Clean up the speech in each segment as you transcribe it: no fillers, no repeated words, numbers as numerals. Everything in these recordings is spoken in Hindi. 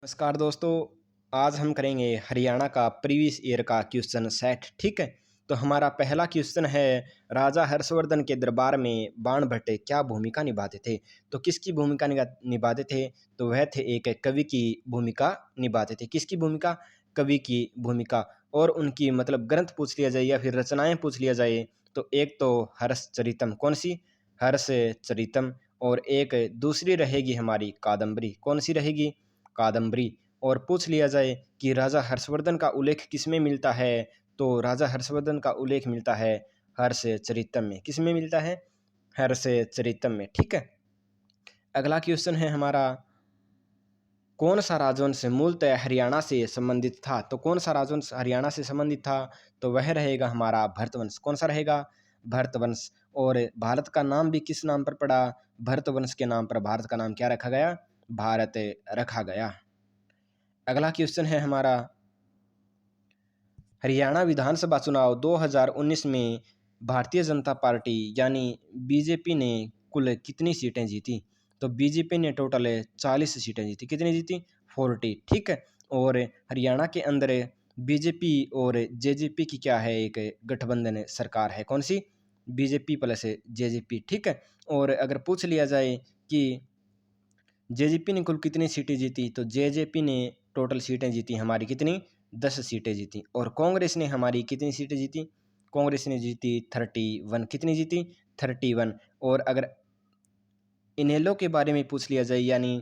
नमस्कार दोस्तों। आज हम करेंगे हरियाणा का प्रीवियस ईयर का क्वेश्चन सेट। ठीक है, तो हमारा पहला क्वेश्चन है, राजा हर्षवर्धन के दरबार में बाणभट्ट क्या भूमिका निभाते थे। तो किसकी भूमिका निभाते थे? तो वह थे एक कवि की भूमिका निभाते थे। किसकी भूमिका? कवि की भूमिका। और उनकी मतलब ग्रंथ पूछ लिया जाए या फिर रचनाएं पूछ लिया जाए तो एक तो हर्षचरितम, कौन सी? हर्षचरितम। और एक दूसरी रहेगी हमारी कादम्बरी, कौन सी रहेगी? कादम्बरी। और पूछ लिया जाए कि राजा हर्षवर्धन का उल्लेख किसमें मिलता है, तो राजा हर्षवर्धन का उल्लेख मिलता है हर्षचरितम में। किसमें मिलता है? हर्षचरितम में। ठीक है, अगला क्वेश्चन है हमारा, कौन सा राजवंश मूलतः हरियाणा से संबंधित था। तो कौन सा राजवंश हरियाणा से संबंधित था? तो वह रहेगा हमारा भरतवंश। कौन सा रहेगा? भरतवंश। और भारत का नाम भी किस नाम पर पड़ा? भरतवंश के नाम पर भारत का नाम क्या रखा गया? भारत रखा गया। अगला क्वेश्चन है हमारा, हरियाणा विधानसभा चुनाव 2019 में भारतीय जनता पार्टी यानी बीजेपी ने कुल कितनी सीटें जीती? तो बीजेपी ने टोटल 40 सीटें जीती। कितनी जीती? 40। ठीक है, और हरियाणा के अंदर बीजेपी और जेजेपी की क्या है, एक गठबंधन सरकार है। कौन सी? BJP plus JJP. ठीक है, और अगर पूछ लिया जाए कि जेजेपी ने कुल कितनी सीटें जीती, तो जेजेपी ने टोटल सीटें जीती हमारी कितनी? 10 सीटें जीती। और कांग्रेस ने हमारी कितनी सीटें जीती? कांग्रेस ने जीती 31। कितनी जीती? 31। और अगर इनेलो के बारे में पूछ लिया जाए यानी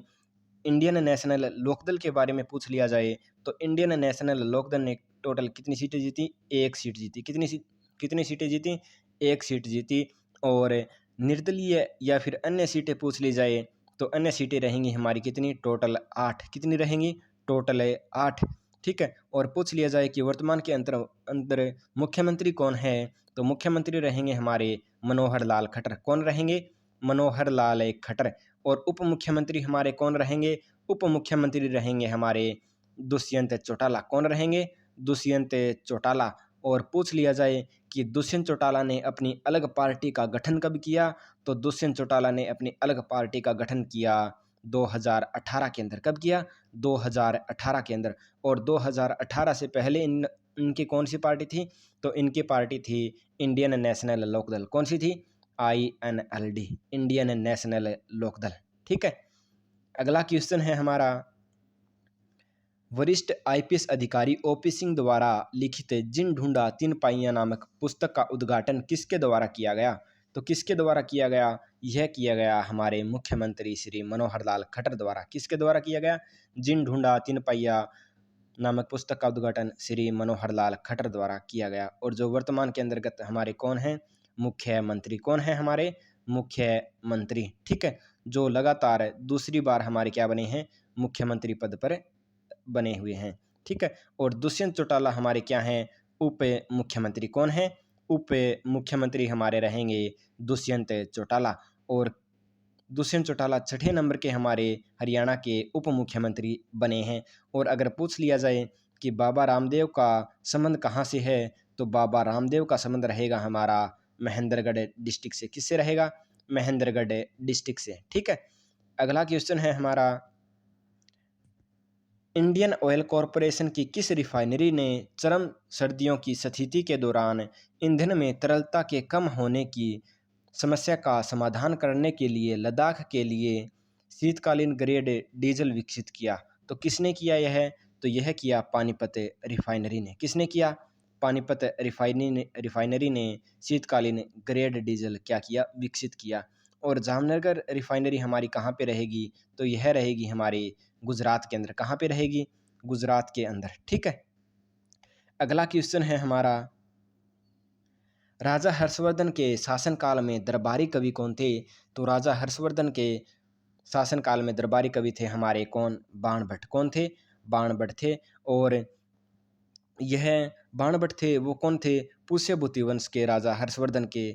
इंडियन नेशनल लोकदल के बारे में पूछ लिया जाए तो इंडियन नेशनल लोकदल ने टोटल कितनी सीटें जीती? एक सीट जीती। कितनी सीटें जीती? एक सीट जीती। और निर्दलीय या फिर अन्य सीटें पूछ ली जाए तो अन्य सीटें रहेंगी हमारी कितनी? टोटल 8। कितनी रहेंगी? टोटल 8। ठीक है, और पूछ लिया जाए कि वर्तमान के अंतर अंदर मुख्यमंत्री कौन है, तो मुख्यमंत्री रहेंगे हमारे मनोहर लाल खट्टर। कौन रहेंगे? मनोहर लाल खट्टर। और उप मुख्यमंत्री हमारे कौन रहेंगे? उप मुख्यमंत्री रहेंगे हमारे दुष्यंत चौटाला। कौन रहेंगे? दुष्यंत चौटाला। और पूछ लिया जाए कि दुष्यंत चौटाला ने अपनी अलग पार्टी का गठन कब किया, तो दुष्यंत चौटाला ने अपनी अलग पार्टी का गठन किया 2018 के अंदर। कब किया? 2018 के अंदर। और 2018 से पहले इनकी कौन सी पार्टी थी? तो इनकी पार्टी थी इंडियन नेशनल लोकदल। कौन सी थी? INLD, Indian national Lokdal. ठीक है, अगला क्वेश्चन है हमारा, वरिष्ठ IPS अधिकारी OP सिंह द्वारा लिखित जिन ढूंढा तीन पाइयां नामक पुस्तक का उद्घाटन किसके द्वारा किया गया? तो किसके द्वारा किया गया? यह किया गया हमारे मुख्यमंत्री श्री मनोहर लाल खट्टर द्वारा। किसके द्वारा किया गया? जिन ढूंढा तीन पाइया नामक पुस्तक का उद्घाटन श्री मनोहर लाल खट्टर द्वारा किया गया। और जो वर्तमान के अंतर्गत हमारे कौन है? मुख्यमंत्री। कौन है हमारे? मुख्यमंत्री। ठीक है, जो लगातार दूसरी बार हमारे क्या बने हैं? मुख्यमंत्री पद पर बने हुए हैं। ठीक है, और दुष्यंत चौटाला हमारे क्या हैं? उप मुख्यमंत्री। कौन है? उप मुख्यमंत्री हमारे रहेंगे दुष्यंत चौटाला। और दुष्यंत चौटाला छठे नंबर के हमारे हरियाणा के उप मुख्यमंत्री बने हैं। और अगर पूछ लिया जाए कि बाबा रामदेव का संबंध कहाँ से है, तो बाबा रामदेव का संबंध रहेगा हमारा महेंद्रगढ़ डिस्ट्रिक्ट से। किससे रहेगा? महेंद्रगढ़ डिस्ट्रिक्ट से। ठीक है, अगला क्वेश्चन है हमारा, इंडियन ऑयल कॉरपोरेशन की किस रिफाइनरी ने चरम सर्दियों की स्थिति के दौरान ईंधन में तरलता के कम होने की समस्या का समाधान करने के लिए लद्दाख के लिए शीतकालीन ग्रेड डीजल विकसित किया? तो किसने किया यह? तो यह किया पानीपत रिफाइनरी ने। किसने किया? पानीपत रिफाइनरी ने शीतकालीन ग्रेड डीजल क्या किया? विकसित किया। और जामनगर रिफाइनरी हमारी कहाँ पे रहेगी? तो यह रहेगी हमारी गुजरात के अंदर। कहाँ पे रहेगी? गुजरात के अंदर। ठीक है, अगला क्वेश्चन है हमारा, राजा हर्षवर्धन के शासनकाल में दरबारी कवि कौन थे? तो राजा हर्षवर्धन के शासनकाल में दरबारी कवि थे हमारे कौन? बाणभट्ट। कौन थे? बाणभट्ट थे। और यह बाणभट्ट थे वो कौन थे? पुष्यभूति वंश के राजा हर्षवर्धन के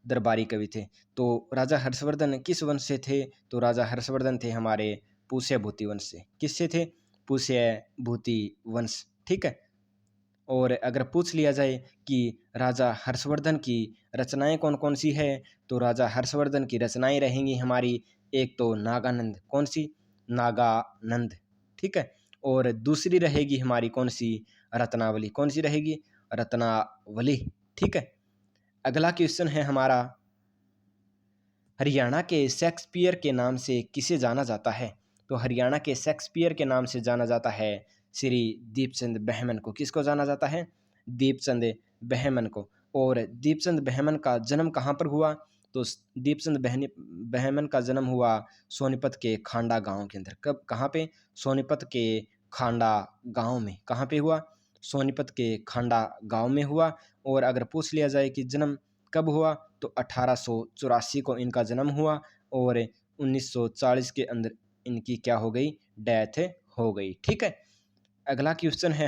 दरबारी कवि थे। तो राजा हर्षवर्धन किस वंश से थे? तो राजा हर्षवर्धन थे हमारे पुष्यभूति वंश से। किससे थे? पुष्यभूति वंश। ठीक है, और अगर पूछ लिया जाए कि राजा हर्षवर्धन की रचनाएं कौन कौन सी है, तो राजा हर्षवर्धन की रचनाएं रहेंगी हमारी एक तो नागानंद। कौन सी? नागानंद। ठीक है, और दूसरी रहेगी हमारी कौन सी, रत्नावली। कौन सी रहेगी, रत्नावली। ठीक है। अगला क्वेश्चन है हमारा, हरियाणा के शेक्सपियर के नाम से किसे जाना जाता है? तो हरियाणा के शेक्सपियर के नाम से जाना जाता है श्री दीपचंद बहमन को। किसको जाना जाता है? दीपचंद बहमन को। और दीपचंद बहमन का जन्म कहाँ पर हुआ? तो दीपचंद बहमन का जन्म हुआ सोनीपत के खांडा गांव के अंदर। कब, कहाँ पे? सोनीपत के खांडा गांव में। कहाँ पे हुआ? सोनीपत के खांडा गांव में हुआ। और अगर पूछ लिया जाए कि जन्म कब हुआ, तो 1884 को इनका जन्म हुआ और 1940 के अंदर इनकी क्या हो गई, डेथ हो गई। ठीक है। अगला क्वेश्चन है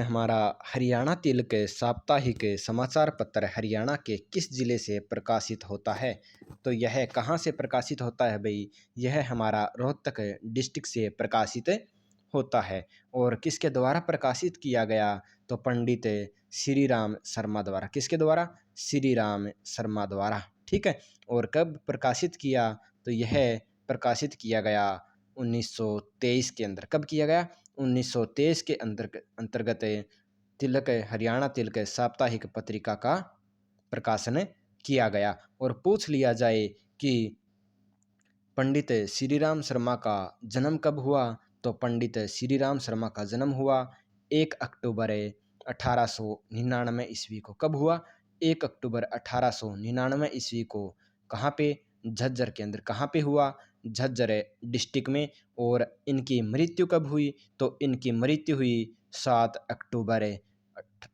हमारा, हरियाणा तिलक साप्ताहिक समाचार पत्र हरियाणा के किस जिले से प्रकाशित होता है? तो यह कहाँ से प्रकाशित होता है भाई? यह हमारा रोहतक डिस्ट्रिक्ट से प्रकाशित होता है। और किसके द्वारा प्रकाशित किया गया? तो पंडित श्री राम शर्मा द्वारा। किसके द्वारा? श्री राम शर्मा द्वारा। ठीक है। और कब प्रकाशित किया? तो यह प्रकाशित किया गया 1923 के अंदर। कब किया गया? 1923 के अंतर्गत तिलक हरियाणा तिलक साप्ताहिक पत्रिका का प्रकाशन किया गया। और पूछ लिया जाए कि पंडित श्री राम शर्मा का जन्म कब हुआ? तो पंडित श्री राम शर्मा का जन्म हुआ 1 अक्टूबर 1899 ईस्वी को। कब हुआ? 1 अक्टूबर 1899 ईस्वी को। कहाँ पे? झज्जर के अंदर। कहाँ पे हुआ? झज्जर डिस्ट्रिक्ट में। और इनकी मृत्यु कब हुई? तो इनकी मृत्यु हुई 7 अक्टूबर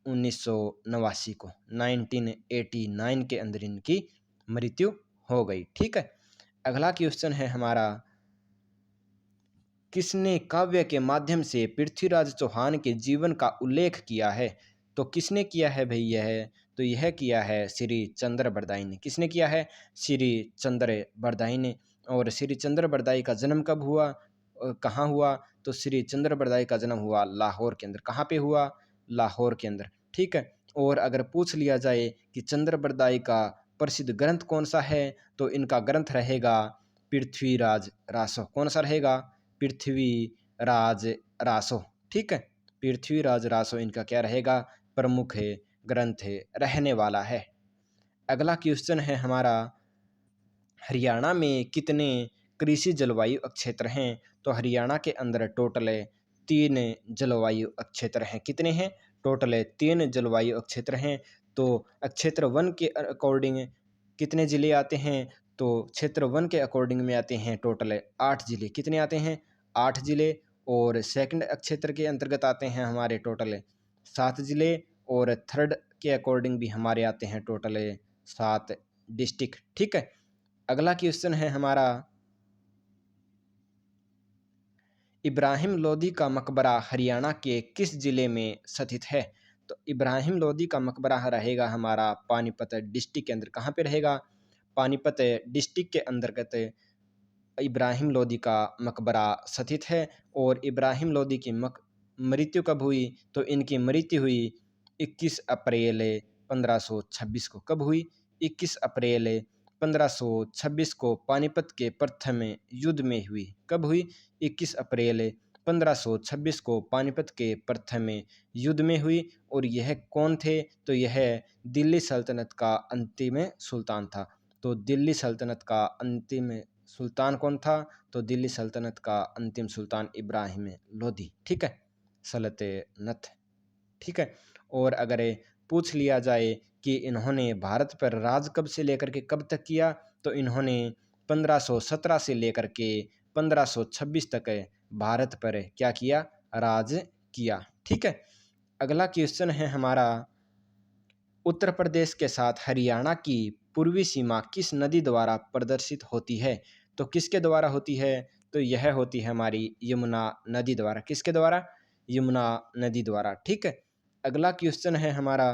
1989 को। 1989 के अंदर इनकी मृत्यु हो गई। ठीक है। अगला क्वेश्चन है हमारा, किसने काव्य के माध्यम से पृथ्वीराज चौहान के जीवन का उल्लेख किया है? तो किसने किया है भाई यह? तो यह किया है श्री चंद्र बरदाई ने। किसने किया है? श्री चंद्र बरदाई ने। और श्री चंद्र बरदाई का जन्म कब हुआ, कहाँ हुआ? तो श्री चंद्र बरदाई का जन्म हुआ लाहौर के अंदर। कहाँ पे हुआ? लाहौर के अंदर। ठीक है। और अगर पूछ लिया जाए कि चंद्र बरदाई का प्रसिद्ध ग्रंथ कौन सा है, तो इनका ग्रंथ रहेगा पृथ्वीराज रासो। कौन सा रहेगा? पृथ्वीराज रासो। ठीक है। पृथ्वीराज रासो इनका क्या रहेगा? प्रमुख ग्रंथ रहने वाला है। अगला क्वेश्चन है हमारा, हरियाणा में कितने कृषि जलवायु क्षेत्र हैं? तो हरियाणा के अंदर टोटल 3 जलवायु क्षेत्र हैं। कितने हैं? टोटल 3 जलवायु क्षेत्र हैं। तो क्षेत्र 1 के अकॉर्डिंग कितने जिले आते हैं? तो क्षेत्र 1 के अकॉर्डिंग में आते हैं टोटल 8 जिले। कितने आते हैं? 8 जिले। और सेकंड क्षेत्र के अंतर्गत आते हैं हमारे टोटल 7 जिले। और थर्ड के अकॉर्डिंग भी हमारे आते हैं टोटल 7 डिस्ट्रिक्ट। ठीक है। अगला क्वेश्चन है हमारा, इब्राहिम लोदी का मकबरा हरियाणा के किस जिले में स्थित है? तो इब्राहिम लोदी का मकबरा रहेगा हमारा पानीपत डिस्ट्रिक्ट के अंदर। कहाँ पे रहेगा? पानीपत डिस्ट्रिक्ट के अंतर्गत इब्राहिम लोदी का मकबरा स्थित है। और इब्राहिम लोदी की मृत्यु कब हुई? तो इनकी मृत्यु हुई 21 अप्रैल 1526 को। कब हुई? 21 अप्रैल 1526 को पानीपत के प्रथम युद्ध में हुई। कब हुई? 21 अप्रैल 1526 को पानीपत के प्रथम युद्ध में हुई। और यह कौन थे? तो यह दिल्ली सल्तनत का अंतिम सुल्तान था। तो दिल्ली सल्तनत का अंतिम सुल्तान कौन था? तो दिल्ली सल्तनत का अंतिम सुल्तान इब्राहिम लोदी। ठीक है। सल्तनत। ठीक है। और अगर पूछ लिया जाए कि इन्होंने भारत पर राज कब से लेकर के कब तक किया, तो इन्होंने 1517 से लेकर के 1526 तक भारत पर क्या किया? राज किया। ठीक है। अगला क्वेश्चन है हमारा, उत्तर प्रदेश के साथ हरियाणा की पूर्वी सीमा किस नदी द्वारा प्रदर्शित होती है? तो किसके द्वारा होती है? तो यह होती है हमारी यमुना नदी द्वारा। किसके द्वारा? यमुना नदी द्वारा। ठीक है। अगला क्वेश्चन है हमारा,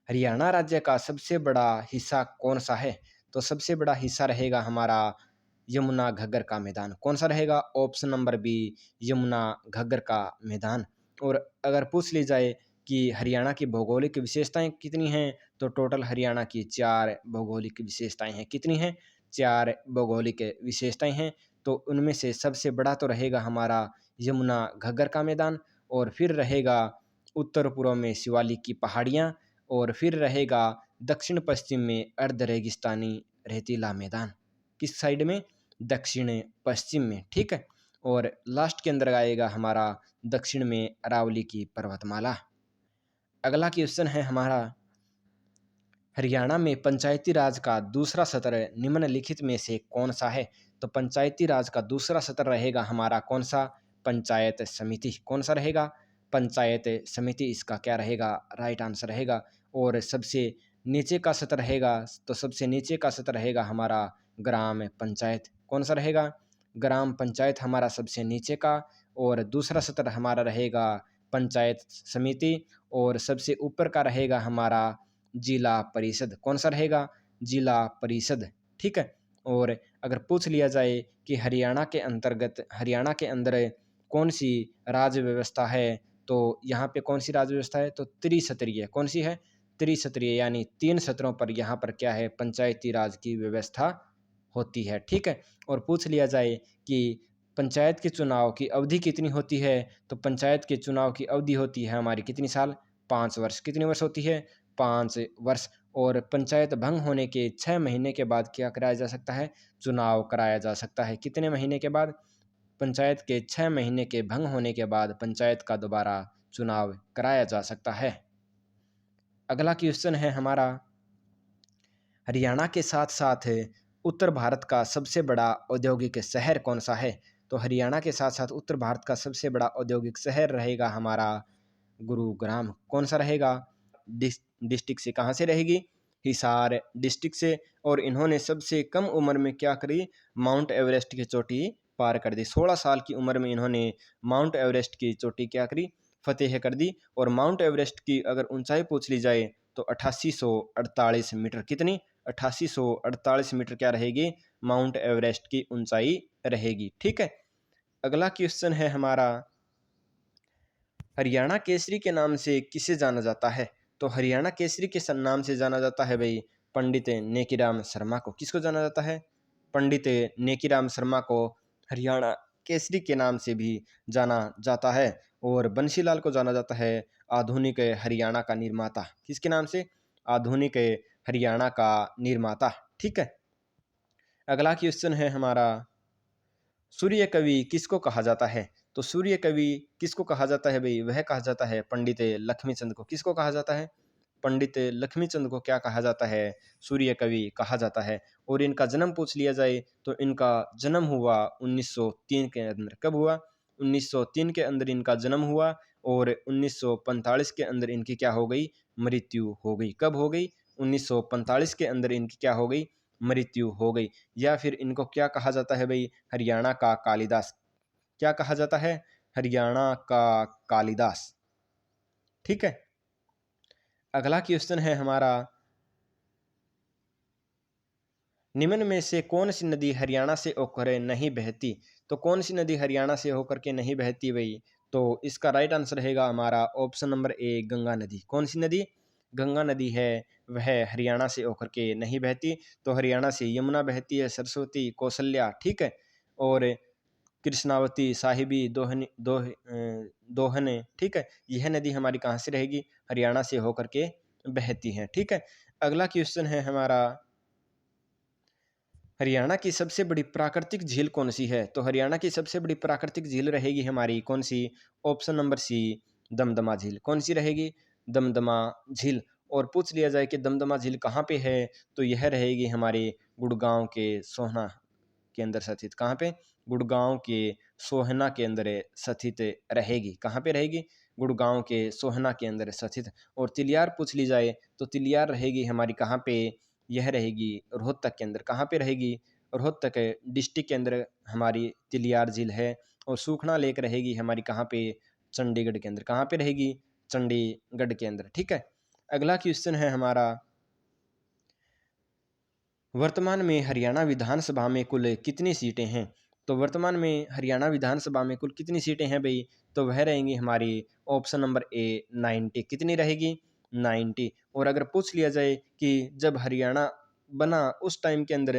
हरियाणा राज्य का सबसे बड़ा हिस्सा कौन सा है? तो सबसे बड़ा हिस्सा रहेगा हमारा यमुना घग्गर का मैदान। कौन सा रहेगा? Option number B, Yamuna Ghaggar का मैदान। और अगर पूछ ली जाए कि हरियाणा की भौगोलिक विशेषताएं कितनी हैं, तो टोटल हरियाणा की 4 भौगोलिक विशेषताएं हैं। कितनी हैं? 4 भौगोलिक विशेषताएं हैं। तो उनमें से सबसे बड़ा तो रहेगा हमारा यमुना घग्गर का मैदान, और फिर रहेगा उत्तर पूर्व में शिवालिक की पहाड़ियाँ, और फिर रहेगा दक्षिण पश्चिम में अर्ध रेगिस्तानी रेतीला मैदान। किस साइड में? दक्षिण पश्चिम में, ठीक है। और लास्ट के अंदर आएगा हमारा दक्षिण में अरावली की पर्वतमाला। अगला क्वेश्चन है हमारा, हरियाणा में पंचायती राज का दूसरा सत्र निम्नलिखित में से कौन सा है? तो पंचायती राज का दूसरा सत्र रहेगा हमारा कौन सा? पंचायत समिति। कौन सा रहेगा? पंचायत समिति इसका क्या रहेगा? राइट आंसर रहेगा। और सबसे नीचे का सत्र रहेगा, तो सबसे नीचे का सत्र रहेगा हमारा ग्राम पंचायत। कौन सा रहेगा? ग्राम पंचायत हमारा सबसे नीचे का। और दूसरा सत्र हमारा रहेगा पंचायत समिति, और सबसे ऊपर का रहेगा हमारा जिला परिषद। कौन सा रहेगा? जिला परिषद, ठीक है। और अगर पूछ लिया जाए कि हरियाणा के अंतर्गत, हरियाणा के अंदर कौन सी राज्य व्यवस्था है, तो यहाँ पे कौन सी राज्य व्यवस्था है? तो त्रिसत्रीय। कौन सी है? त्रिसत्रीय, यानी 3 सत्रों पर यहाँ पर क्या है? पंचायती राज की व्यवस्था होती है, ठीक है। और पूछ लिया जाए कि पंचायत के चुनाव की अवधि कितनी होती है, तो पंचायत के चुनाव की अवधि होती है हमारी कितनी साल? 5 वर्ष। कितनी वर्ष होती है? 5 वर्ष। और पंचायत भंग होने के 6 महीने के बाद क्या कराया जा सकता है? चुनाव कराया जा सकता है। कितने महीने के बाद? पंचायत के 6 महीने के भंग होने के बाद पंचायत का दोबारा चुनाव कराया जा सकता है। अगला क्वेश्चन है हमारा, हरियाणा के साथ साथ उत्तर भारत का सबसे बड़ा औद्योगिक शहर कौन सा है? तो हरियाणा के साथ साथ उत्तर भारत का सबसे बड़ा औद्योगिक शहर रहेगा हमारा गुरुग्राम। कौन सा रहेगा? डिस्ट्रिक्ट से कहाँ से रहेगी? हिसार डिस्ट्रिक्ट से। और इन्होंने सबसे कम उम्र में क्या करी? माउंट एवरेस्ट की चोटी पार कर दी। 16 साल की उम्र में इन्होंने माउंट एवरेस्ट की चोटी क्या करी? फतेह कर दी। और माउंट एवरेस्ट की अगर ऊंचाई पूछ ली जाए तो 8848 मीटर। कितनी? 8848 मीटर क्या रहेगी? माउंट एवरेस्ट की ऊंचाई रहेगी, ठीक है। अगला क्वेश्चन है हमारा, हरियाणा केसरी के नाम से किसे जाना जाता है? तो हरियाणा केसरी के नाम से जाना जाता है भाई पंडित नेकीराम शर्मा को। किसको जाना जाता है? पंडित नेकीराम शर्मा को हरियाणा केसरी के नाम से भी जाना जाता है। और बंसीलाल को जाना जाता है आधुनिक हरियाणा का निर्माता। किसके नाम से? आधुनिक हरियाणा का निर्माता, ठीक है। अगला क्वेश्चन है हमारा, सूर्य कवि किसको कहा जाता है? तो सूर्य कवि किसको कहा जाता है भाई? वह कहा जाता है पंडित लक्ष्मीचंद को। किसको कहा जाता है? पंडित लक्ष्मीचंद को क्या कहा जाता है? सूर्य कवि कहा जाता है। और इनका जन्म पूछ लिया जाए तो इनका जन्म हुआ 1903 के अंदर। कब हुआ? 1903 के अंदर इनका जन्म हुआ। और 1945 के अंदर इनकी क्या हो गई? मृत्यु हो गई। कब हो गई? 1945 के अंदर इनकी क्या हो गई? मृत्यु हो गई। या फिर इनको क्या कहा जाता है भाई? हरियाणा का कालिदास। क्या कहा जाता है? हरियाणा का कालिदास, ठीक है। अगला क्वेश्चन है हमारा, निम्न में से कौन सी नदी हरियाणा से होकर नहीं बहती? तो कौन सी नदी हरियाणा से होकर के नहीं बहती भाई? तो इसका राइट आंसर रहेगा हमारा ऑप्शन नंबर ए, गंगा नदी। कौन सी नदी? गंगा नदी है वह हरियाणा से होकर के नहीं बहती। तो हरियाणा से यमुना बहती है, सरस्वती, कौशल्या, ठीक है। और कृष्णावती, साहिबी, दोहने, ठीक है। यह नदी हमारी कहाँ से रहेगी? हरियाणा से होकर के बहती है, ठीक है। अगला क्वेश्चन है हमारा, हरियाणा की सबसे बड़ी प्राकृतिक झील कौन सी है? तो हरियाणा की सबसे बड़ी प्राकृतिक झील रहेगी हमारी कौन सी? ऑप्शन नंबर सी, दमदमा झील। कौन सी रहेगी? दमदमा झील। और पूछ लिया जाए कि दमदमा झील कहाँ पे है, तो यह रहेगी हमारे गुड़गांव के सोहना के अंदर स्थित। कहाँ पे? गुड़गांव के सोहना के अंदर स्थित रहेगी। कहाँ पे रहेगी? गुड़गांव के सोहना के अंदर स्थित। और तिलियार पूछ ली जाए तो तिलियार रहेगी हमारी कहाँ पे? यह रहेगी रोहतक के अंदर। कहाँ पे रहेगी? रोहतक डिस्ट्रिक्ट के अंदर हमारी तिलियार झील है। और सूखना लेक रहेगी हमारी कहाँ पे? चंडीगढ़ के अंदर। कहाँ पे रहेगी? चंडीगढ़ के अंदर, ठीक है। अगला क्वेश्चन है हमारा, वर्तमान में हरियाणा विधानसभा में कुल कितनी सीटें हैं? तो वर्तमान में हरियाणा विधानसभा में कुल कितनी सीटें हैं भाई? तो वह रहेंगी हमारी ऑप्शन नंबर ए, 90। कितनी रहेगी? 90। और अगर पूछ लिया जाए कि जब हरियाणा बना उस टाइम के अंदर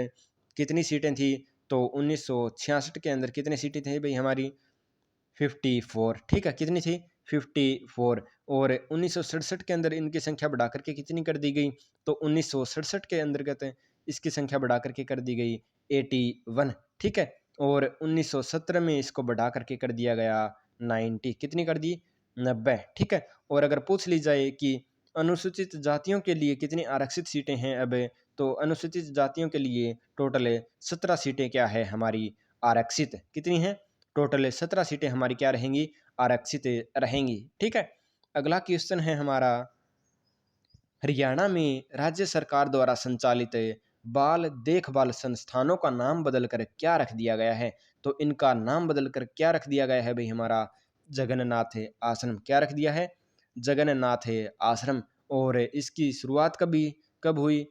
कितनी सीटें थी? तो 1966 के अंदर कितनी सीटें थी भाई हमारी? 54। ठीक है, कितनी थी? 54। और 1967 के अंदर इनकी संख्या बढ़ा करके कितनी कर दी गई? तो 1967 के अंतर्गत इसकी संख्या बढ़ा करके कर दी गई 81। ठीक है, और 1917 में इसको बढ़ा करके कर दिया गया 90। कितनी कर दी? 90। ठीक है, और अगर पूछ ली जाए कि अनुसूचित जातियों के लिए कितनी आरक्षित सीटें हैं अब, तो अनुसूचित जातियों के लिए टोटल 17 सीटें क्या है हमारी? आरक्षित। कितनी हैं? टोटल 17 सीटें हमारी क्या रहेंगी? आरक्षित रहेंगी। ठीक है, अगला क्वेश्चन है हमारा, हरियाणा में राज्य सरकार द्वारा संचालित बाल देखभाल संस्थानों का नाम बदलकर क्या रख दिया गया है? तो इनका नाम बदलकर क्या रख दिया गया है भाई हमारा? जगन्नाथ आश्रम। क्या रख दिया है? जगन्नाथ आश्रम। और इसकी शुरुआत कब हुई?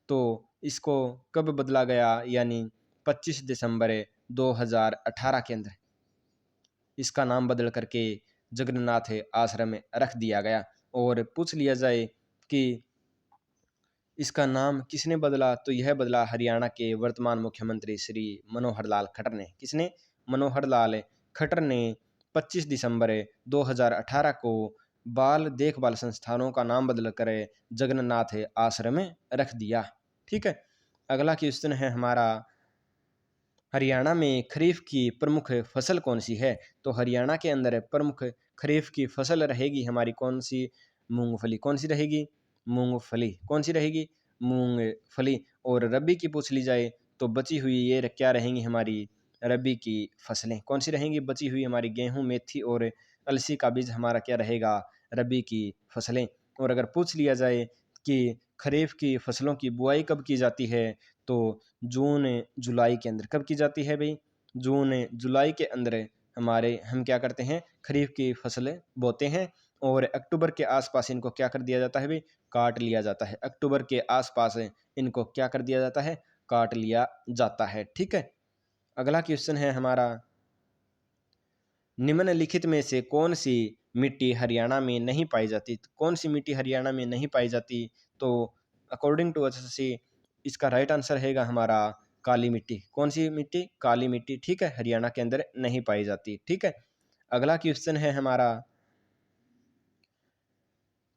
तो इसको कब बदला गया? यानी 25 दिसंबर 2018 के अंदर इसका नाम बदल करके जगन्नाथ आश्रम रख दिया गया। और पूछ लिया जाए कि इसका नाम किसने बदला? तो यह बदला हरियाणा के वर्तमान मुख्यमंत्री श्री मनोहर लाल खट्टर ने। किसने? मनोहर लाल खट्टर ने 25 दिसंबर 2018 को बाल देखभाल संस्थानों का नाम बदलकर जगन्नाथ आश्रम रख दिया। ठीक है, अगला क्वेश्चन है हमारा, हरियाणा में खरीफ की प्रमुख फसल कौन सी है? तो हरियाणा के अंदर प्रमुख खरीफ की फसल रहेगी हमारी कौन सी? मूंगफली। कौन सी रहेगी? मूंगफली। कौन सी रहेगी? मूंगफली। और रबी की पूछ ली जाए तो बची हुई ये क्या रहेंगी हमारी? रबी की फसलें। कौन सी रहेंगी बची हुई? हमारी गेहूं, मेथी और अलसी का बीज हमारा क्या रहेगा? रबी की फसलें। और अगर पूछ लिया जाए कि खरीफ की फसलों की बुआई कब की जाती है? तो जून जुलाई के अंदर। कब की जाती है भाई? जून जुलाई के अंदर हम क्या करते हैं? खरीफ की फसलें बोते हैं। और अक्टूबर के आसपास इनको क्या कर दिया जाता है भाई? काट लिया जाता है। अक्टूबर के आसपास इनको क्या कर दिया जाता है? काट लिया जाता है। ठीक है, अगला क्वेश्चन है हमारा, निम्नलिखित में से कौन सी मिट्टी हरियाणा में नहीं पाई जाती? तो कौन सी मिट्टी हरियाणा में नहीं पाई जाती? तो अकॉर्डिंग टू एसएससी इसका राइट आंसर रहेगा हमारा काली मिट्टी। कौन सी मिट्टी? काली मिट्टी। ठीक है, हरियाणा के अंदर नहीं पाई जाती। ठीक है, अगला क्वेश्चन है हमारा,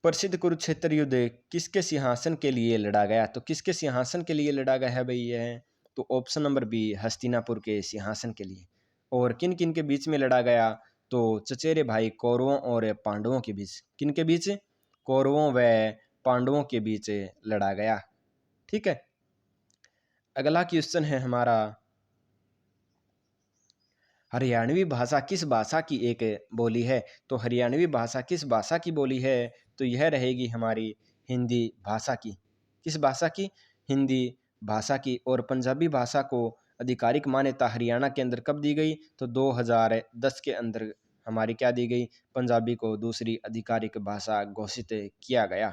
प्रसिद्ध कुरुक्षेत्र युद्ध किसके सिंहासन के लिए लड़ा गया? तो किसके सिंहासन के लिए लड़ा गया है भाई यह? तो ऑप्शन नंबर बी, हस्तिनापुर के सिंहासन के लिए। और किन किन के बीच में लड़ा गया? तो चचेरे भाई कौरवों और पांडवों के बीच। किन के बीच? कौरवों व पांडवों के बीच लड़ा गया। ठीक है, अगला क्वेश्चन है हमारा, हरियाणवी भाषा किस भाषा की एक बोली है? तो हरियाणवी भाषा किस भाषा की बोली है? तो यह रहेगी हमारी हिंदी भाषा की। किस भाषा की? हिंदी भाषा की। और पंजाबी भाषा को आधिकारिक मान्यता हरियाणा के अंदर कब दी गई? तो 2010 के अंदर हमारी क्या दी गई? पंजाबी को दूसरी आधिकारिक भाषा घोषित किया गया।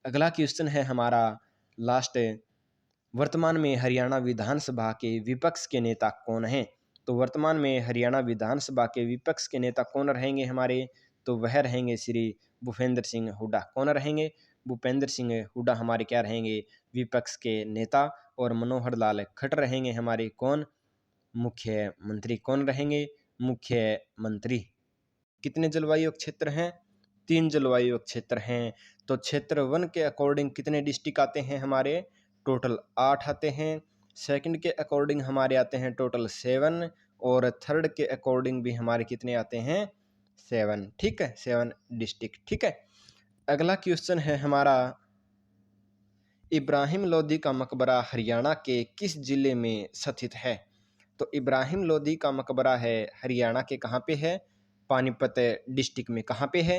अगला क्वेश्चन है हमारा लास्ट, वर्तमान में हरियाणा विधानसभा के विपक्ष के नेता कौन हैं? तो वर्तमान में हरियाणा विधानसभा के विपक्ष के नेता कौन रहेंगे हमारे? तो वह रहेंगे श्री भूपेंद्र सिंह हुड्डा। कौन रहेंगे? भूपेंद्र सिंह हुड्डा हमारे क्या रहेंगे? विपक्ष के नेता। और मनोहर लाल खट्टर रहेंगे हमारे कौन? मुख्यमंत्री। कौन रहेंगे? मुख्यमंत्री। कितने जलवायु क्षेत्र हैं? 3 जलवायु क्षेत्र हैं। तो क्षेत्र 1 के अकॉर्डिंग कितने डिस्ट्रिक्ट आते हैं हमारे? टोटल 8 आते हैं। सेकंड के अकॉर्डिंग हमारे आते हैं टोटल 7। और थर्ड के अकॉर्डिंग भी हमारे कितने आते हैं? 7। ठीक है, 7 डिस्ट्रिक्ट। ठीक है, अगला क्वेश्चन है हमारा, इब्राहिम लोदी का मकबरा हरियाणा के किस जिले में स्थित है? तो इब्राहिम लोदी का मकबरा है हरियाणा के कहाँ पे है? पानीपत डिस्ट्रिक्ट में। कहाँ पे है?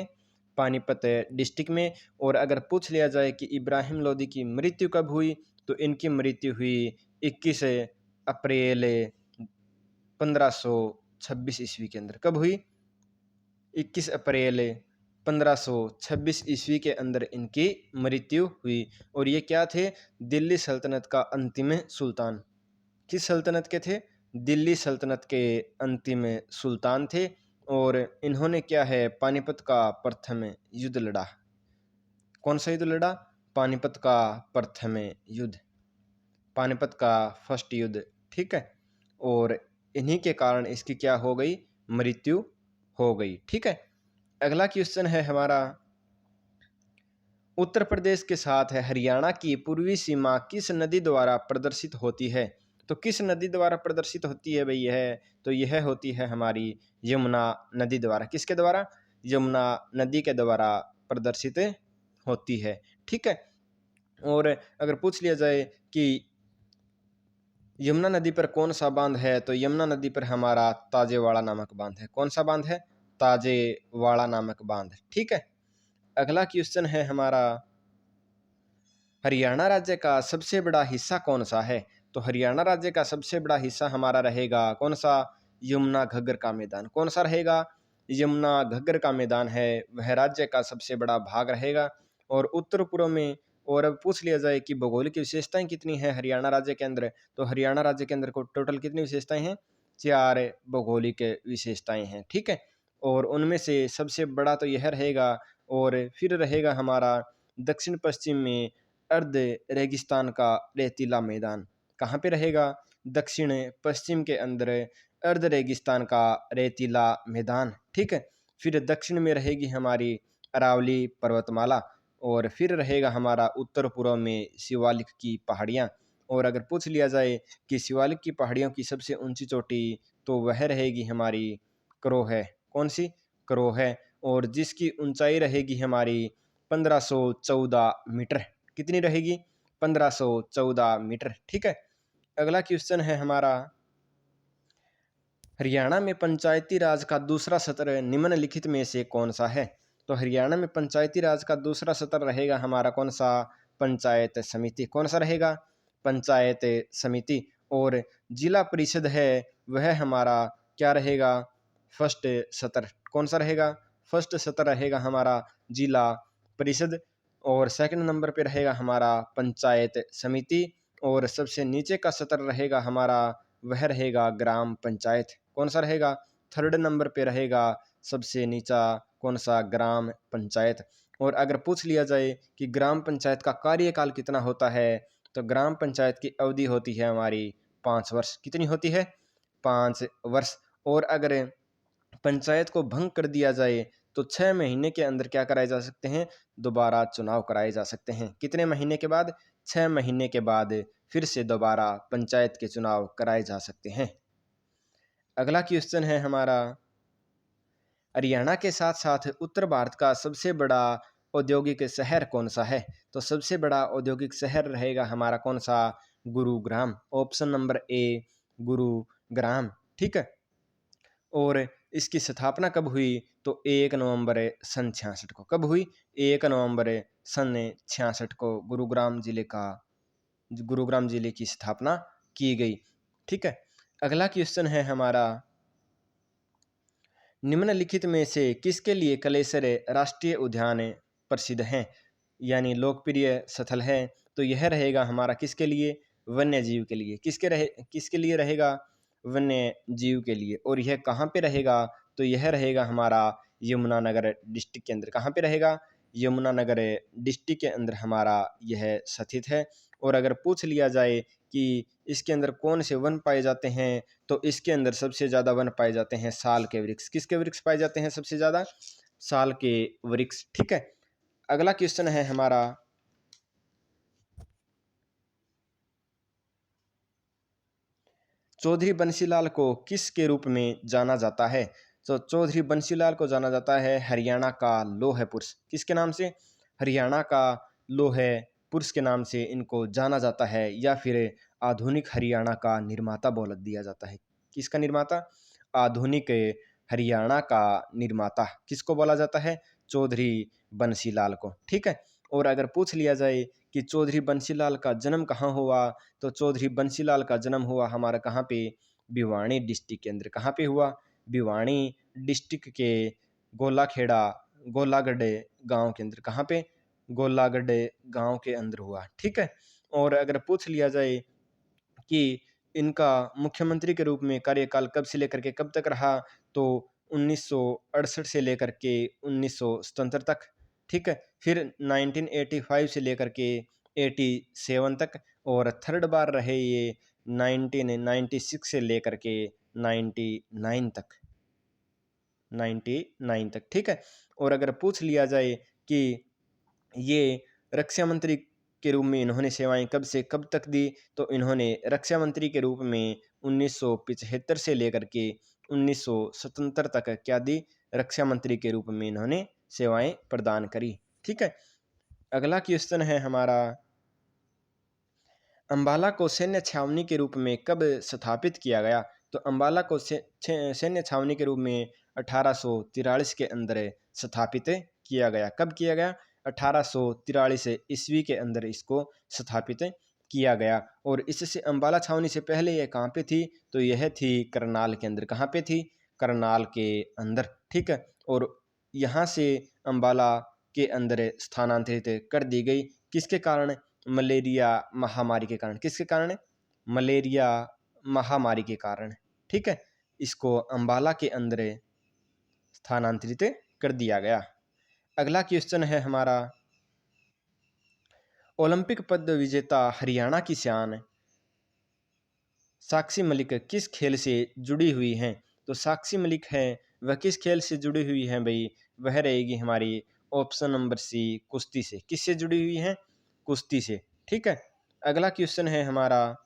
पानीपत डिस्ट्रिक्ट में। और अगर पूछ लिया जाए कि इब्राहिम लोदी की मृत्यु कब हुई? तो इनकी मृत्यु हुई 21 अप्रैल 1526 ईस्वी के अंदर। कब हुई? 21 अप्रैल 1526 ईस्वी के अंदर इनकी मृत्यु हुई। और ये क्या थे? दिल्ली सल्तनत का अंतिम सुल्तान। किस सल्तनत के थे? दिल्ली सल्तनत के अंतिम सुल्तान थे। और इन्होंने क्या है? पानीपत का प्रथम युद्ध लड़ा। कौन सा युद्ध लड़ा? पानीपत का प्रथम युद्ध। पानीपत का फर्स्ट युद्ध, ठीक है। और इन्हीं के कारण इसकी क्या हो गई, मृत्यु हो गई, ठीक है। अगला क्वेश्चन है हमारा, उत्तर प्रदेश के साथ है हरियाणा की पूर्वी सीमा किस नदी द्वारा प्रदर्शित होती है। तो किस नदी द्वारा प्रदर्शित होती है भाई यह, तो यह होती है हमारी यमुना नदी द्वारा। किसके द्वारा, यमुना नदी के द्वारा प्रदर्शित होती है, ठीक है। और अगर पूछ लिया जाए कि यमुना नदी पर कौन सा बांध है, तो यमुना नदी पर हमारा ताजेवाड़ा नामक बांध है। कौन सा बांध है, ताजेवाड़ा नामक बांध, ठीक है। अगला क्वेश्चन है हमारा, हरियाणा राज्य का सबसे बड़ा हिस्सा कौन सा है। तो हरियाणा राज्य का सबसे बड़ा हिस्सा हमारा रहेगा कौन सा, यमुना घग्गर का मैदान। कौन सा रहेगा, यमुना घग्गर का मैदान है वह राज्य का सबसे बड़ा भाग रहेगा। और उत्तर पूर्व में, और अब पूछ लिया जाए कि भौगोलिक विशेषताएं कितनी है हरियाणा राज्य के अंदर, तो हरियाणा राज्य के अंदर को टोटल कितनी विशेषताएं हैं, 4 भौगोलिक विशेषताएं हैं, ठीक है। और उनमें से सबसे बड़ा तो यह रहेगा। और फिर रहेगा हमारा दक्षिण पश्चिम में अर्ध रेगिस्तान का रेतीला मैदान। कहाँ पे रहेगा, दक्षिण पश्चिम के अंदर अर्ध रेगिस्तान का रेतीला मैदान, ठीक है। फिर दक्षिण में रहेगी हमारी अरावली पर्वतमाला। और फिर रहेगा हमारा उत्तर पूर्व में शिवालिक की पहाड़ियाँ। और अगर पूछ लिया जाए कि शिवालिक की पहाड़ियों की सबसे ऊंची चोटी, तो वह रहेगी हमारी क्रोह। कौन सी, क्रोह। और जिसकी ऊंचाई रहेगी हमारी 1514 मीटर। कितनी रहेगी, 1514 मीटर, ठीक है। अगला क्वेश्चन है हमारा, हरियाणा में पंचायती राज का दूसरा सत्र निम्नलिखित में से कौन सा है। तो हरियाणा में पंचायती राज का दूसरा सत्र रहेगा हमारा कौन सा, पंचायत समिति। कौन सा रहेगा, पंचायत समिति। और जिला परिषद है वह हमारा क्या रहेगा, फर्स्ट सत्र। कौन सा रहेगा, फर्स्ट सत्र रहेगा हमारा जिला परिषद। और सेकंड नंबर पे रहेगा हमारा पंचायत समिति। और सबसे नीचे का सत्र रहेगा हमारा वह रहेगा ग्राम पंचायत। कौन सा रहेगा, थर्ड नंबर पे रहेगा सबसे नीचा कौन सा, ग्राम पंचायत। और अगर पूछ लिया जाए कि ग्राम पंचायत का कार्यकाल कितना होता है, तो ग्राम पंचायत की अवधि होती है हमारी 5 वर्ष। कितनी होती है, 5 वर्ष। और अगर पंचायत को भंग कर दिया जाए तो 6 महीने के अंदर क्या कराए जा सकते हैं, दोबारा चुनाव कराए जा सकते हैं। कितने महीने के बाद, 6 महीने के बाद फिर से दोबारा पंचायत के चुनाव कराए जा सकते हैं। अगला क्वेश्चन है हमारा, हरियाणा के साथ साथ उत्तर भारत का सबसे बड़ा औद्योगिक शहर कौन सा है। तो सबसे बड़ा औद्योगिक शहर रहेगा हमारा कौन सा, Gurugram. Option number A, Gurugram, ठीक है। और इसकी स्थापना कब हुई, तो 1 नवंबर सन 66 को। कब हुई, 1 नवंबर सन 66 को गुरुग्राम जिले की स्थापना की गई, ठीक है। अगला क्वेश्चन है हमारा, निम्नलिखित में से किसके लिए कलेसर राष्ट्रीय उद्यान प्रसिद्ध हैं, यानी लोकप्रिय स्थल है। तो यह रहेगा हमारा किसके लिए, वन्य जीव के लिए। किसके लिए रहेगा, वन्य जीव के लिए। और यह कहाँ पे रहेगा, तो यह रहेगा हमारा यमुनानगर डिस्ट्रिक्ट के अंदर। कहाँ पे रहेगा, यमुनानगर डिस्ट्रिक्ट के अंदर हमारा यह स्थित है। और अगर पूछ लिया जाए कि इसके अंदर कौन से वन पाए जाते हैं, तो इसके अंदर सबसे ज़्यादा वन पाए जाते हैं साल के वृक्ष। किसके वृक्ष पाए जाते हैं सबसे ज़्यादा, साल के वृक्ष, ठीक है। अगला क्वेश्चन है हमारा, चौधरी बंसीलाल को किस के रूप में जाना जाता है। तो चौधरी बंसीलाल को जाना जाता है हरियाणा का लौह पुरुष। किसके नाम से, हरियाणा का लौह पुरुष के नाम से इनको जाना जाता है, या फिर आधुनिक हरियाणा का निर्माता बोल दिया जाता है। किसका निर्माता, आधुनिक हरियाणा का निर्माता किसको बोला जाता है, चौधरी बंसीलाल को, ठीक है। और अगर पूछ लिया जाए कि चौधरी बंसीलाल का जन्म कहाँ हुआ, तो चौधरी बंसीलाल का जन्म हुआ हमारा कहाँ पे, भिवानी डिस्ट्रिक्ट के अंदर। कहाँ पे हुआ, भिवानी डिस्ट्रिक्ट के गोलाखेड़ा गोलागढ़ गांव के अंदर। कहाँ पे, गोलागढ़ गांव के अंदर हुआ, ठीक है। और अगर पूछ लिया जाए कि इनका मुख्यमंत्री के रूप में कार्यकाल कब से लेकर के कब तक रहा, तो 1968 से लेकर के 1977 तक, ठीक है। फिर 1985 से लेकर के 87 तक। और थर्ड बार रहे ये 1996 से लेकर के 99 तक, 99 तक, ठीक है। और अगर पूछ लिया जाए कि ये रक्षा मंत्री के रूप में इन्होंने सेवाएं कब से कब तक दी, तो इन्होंने रक्षा मंत्री के रूप में 1975 से लेकर के 1977 तक क्या दी, रक्षा मंत्री के रूप में इन्होंने सेवाएं प्रदान करी, ठीक है। अगला क्वेश्चन है हमारा, अंबाला को सैन्य छावनी के रूप में कब स्थापित किया गया? तो अंबाला को सैन्य छावनी के रूप में 1843 के अंदर स्थापित किया गया। कब किया गया? 1843 ईस्वी के अंदर इसको स्थापित किया गया। और इससे अंबाला छावनी से पहले यह कहाँ पे थी? तो यह थी करनाल के अंदर। कहाँ पे थी? करनाल के अंदर, ठीक है। और यहाँ से अंबाला के अंदर स्थानांतरित कर दी गई, किसके कारण? मलेरिया महामारी के कारण। किसके कारण? मलेरिया महामारी के कारण, ठीक है। इसको अंबाला के अंदर स्थानांतरित कर दिया गया। अगला क्वेश्चन है हमारा, ओलंपिक पद विजेता हरियाणा की शान साक्षी मलिक किस खेल से जुड़ी हुई हैं? तो साक्षी मलिक है वह किस खेल से जुड़ी हुई है भाई? वह रहेगी हमारी ऑप्शन नंबर सी, कुश्ती से। किससे जुड़ी हुई है? कुश्ती से, ठीक है। अगला क्वेश्चन है हमारा,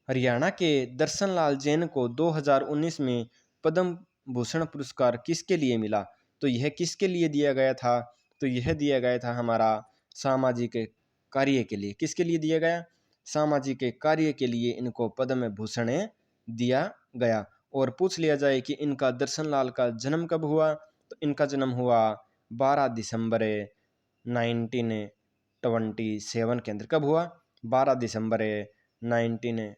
हरियाणा के दर्शन लाल जैन को 2019 में पद्म भूषण पुरस्कार किसके लिए मिला? तो यह किसके लिए दिया गया था? तो यह दिया गया था हमारा सामाजिक कार्य के लिए। किसके लिए दिया गया? सामाजिक कार्य के लिए इनको पद्म भूषण दिया गया। और पूछ लिया जाए कि इनका दर्शन लाल का जन्म कब हुआ? तो इनका जन्म हुआ 12 दिसंबर 1927 के अंदर। कब हुआ? 12 दिसंबर 19